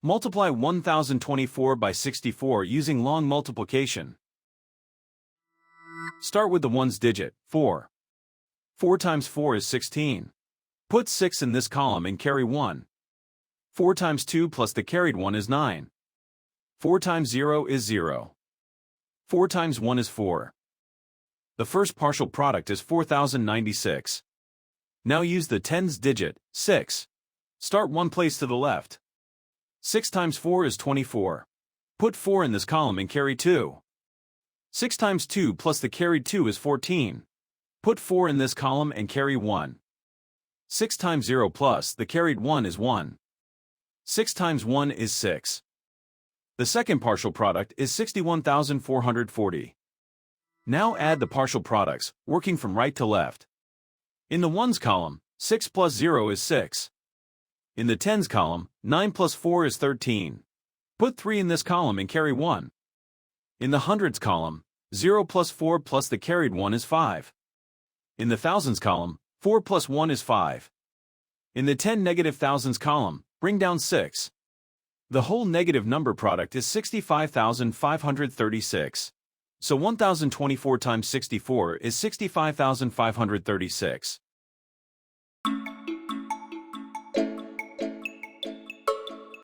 Multiply 1024 by 64 using long multiplication. Start with the ones digit, 4. 4 times 4 is 16. Put 6 in this column and carry 1. 4 times 2 plus the carried 1 is 9. 4 times 0 is 0. 4 times 1 is 4. The first partial product is 4096. Now use the tens digit, 6. Start one place to the left. 6 times 4 is 24. Put 4 in this column and carry 2. 6 times 2 plus the carried 2 is 14. Put 4 in this column and carry 1. 6 times 0 plus the carried 1 is 1. 6 times 1 is 6. The second partial product is 61,440. Now add the partial products, working from right to left. In the ones column, 6 plus 0 is 6. In the tens column, 9 plus 4 is 13. Put 3 in this column and carry 1. In the hundreds column, 0 plus 4 plus the carried 1 is 5. In the thousands column, 4 plus 1 is 5. In the 10 negative thousands column, bring down 6. The whole negative number product is 65,536. So 1024 times 64 is 65,536.